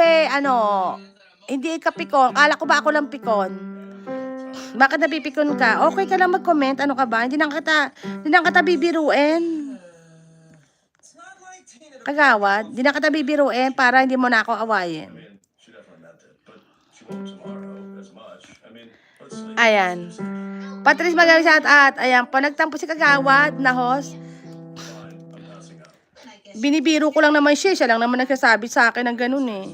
ano, hindi ka pikon. Akala ko ba ako lang pikon? Bakit napipikon ka? Okay ka lang mag-comment. Ano ka ba? Hindi na kita bibiruin. Kagawad, hindi na kita bibiruin para hindi mo na ako awayin. Ayan. Patrice Magaling shout out. Ayan, pag nagtampo si Kagawad na host, binibiro ko lang naman siya. Siya lang naman nagsasabi sa akin ng ganun eh.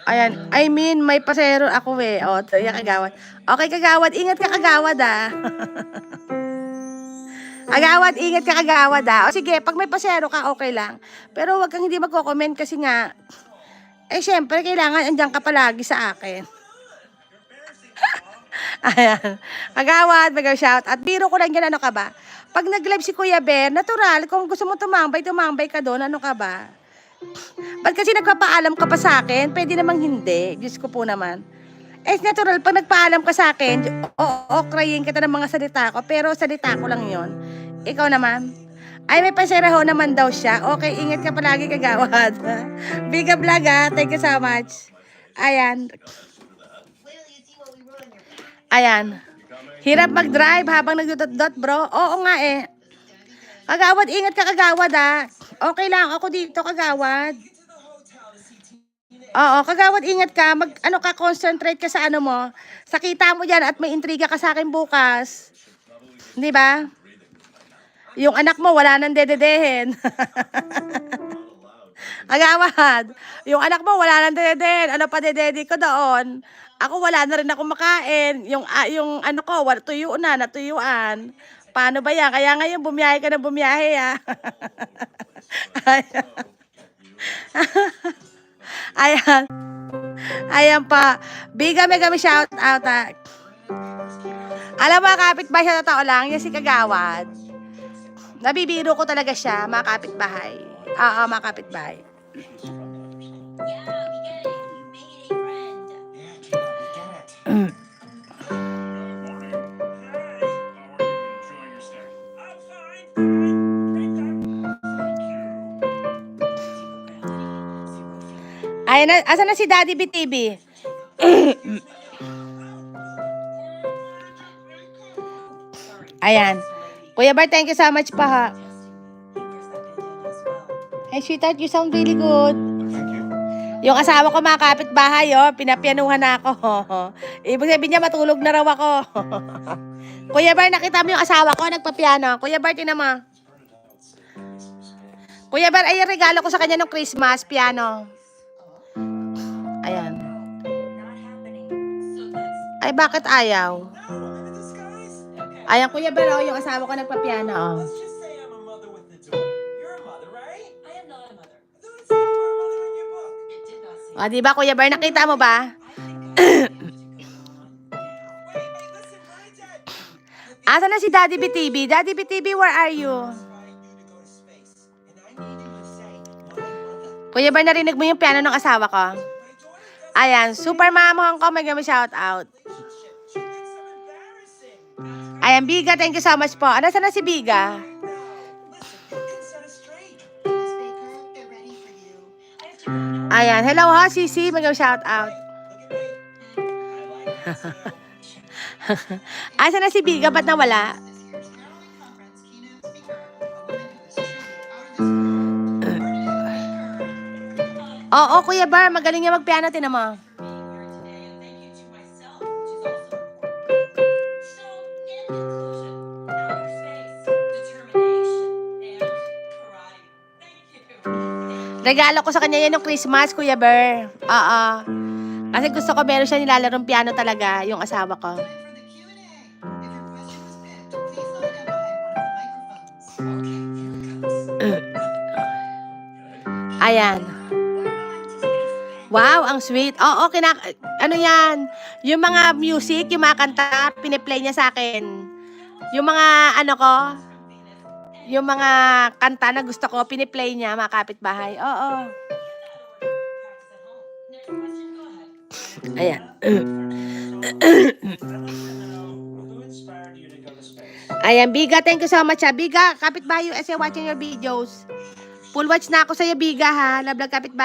Ayan, I mean, may pasero ako eh. O, yan Kagawad. Okay, Kagawad, ingat ka Kagawad ah. Kagawad, ingat ka Kagawad ah. O sige, pag may pasero ka, okay lang. Pero wag kang hindi magko-comment kasi nga, syempre, kailangan andyan ka palagi sa akin. Ayan. Kagawad, mag-shout. At biro ko lang yan, ano ka ba? Pag nag-live si Kuya Bear, natural, kung gusto mo tumambay ka doon, ano ka ba? Ba't kasi nagpapaalam ka pa sa akin? Pwede namang hindi. Diyos ko po naman. Natural, pag nagpaalam ka sa akin, krayin kita ng mga salita ko, pero salita ko lang yon. Ikaw naman. Ay, may paseraho naman daw siya. Okay, ingat ka palagi Kagawad. Biga vlog ah. Thank you so much. Ayan. Ayan. Hirap mag-drive habang nagdudot-dot bro. Oo nga eh. Kagawad, ingat ka Kagawad ah. Okay lang, ako dito Kagawad. Oo, Kagawad, ingat ka. Concentrate ka sa ano mo. Sa kita mo dyan at may intriga ka sa akin bukas. Di ba? Yung anak mo, wala nang dededehin. Kagawad, yung anak mo, wala nang dededehin. Ano pa dededi ko doon? Ako, wala na rin ako makain. Yung ano ko, tuyo na, natuyuan. Paano ba yan? Kaya ngayon, bumiyahe ka na bumiyahe ah. Ayan. Ayan pa. Biga mega shout out. Alam mo, kapitbahay sa totoo lang, yan si Kagawad. Nabibiro ko talaga siya, mga kapitbahay. Oo, mga kapitbahay. Ayan na, asan na si Daddy BTV? Ayan. Kuya Bar, thank you so much pa ha. Hey sweetheart, you sound really good. Yung asawa ko mga kapitbahay, pinapianuhan na ako. Ibig sabihin niya, matulog na raw ako. Kuya Bar, nakita mo yung asawa ko, nagpapiano. Kuya Bar, tinan mo. Kuya Bar, ay regalo ko sa kanya ng Christmas, piano. Ayan. Ay, bakit ayaw? Ayan, Kuya Bar, yung asawa ko nagpapiano. Di ba, Kuya Bar, nakita mo ba? Asa na si Daddy BTV? Daddy BTV, where are you? Kuya Bar, narinig mo yung piano ng asawa ko? Ayan, Super Mom Hong Kong, may shout out. Ayan, Biga, thank you so much po. Ano sana si Biga? Ayan, hello ha, Sisi, may shout out. Asa na si Biga, ba't nawala? Oo, Kuya Bar, magaling niya magpiano, tinan mo. Regalo ko sa kanya yan ng Christmas, Kuya Bar. Oo. Kasi gusto ko meron siya nilalarong piano talaga, yung asawa ko. Ayan. Wow, ang sweet. Oo, ano yan? Yung mga music, yung mga kanta, piniplay niya sa akin. Yung mga, yung mga kanta na gusto ko, piniplay niya, mga kapitbahay. Oo. Ayan. Ayan, Biga, thank you so much ha. Biga, kapitbahay USA watching your videos. Full watch na ako sa'yo, Biga ha. Love, kapitbahay.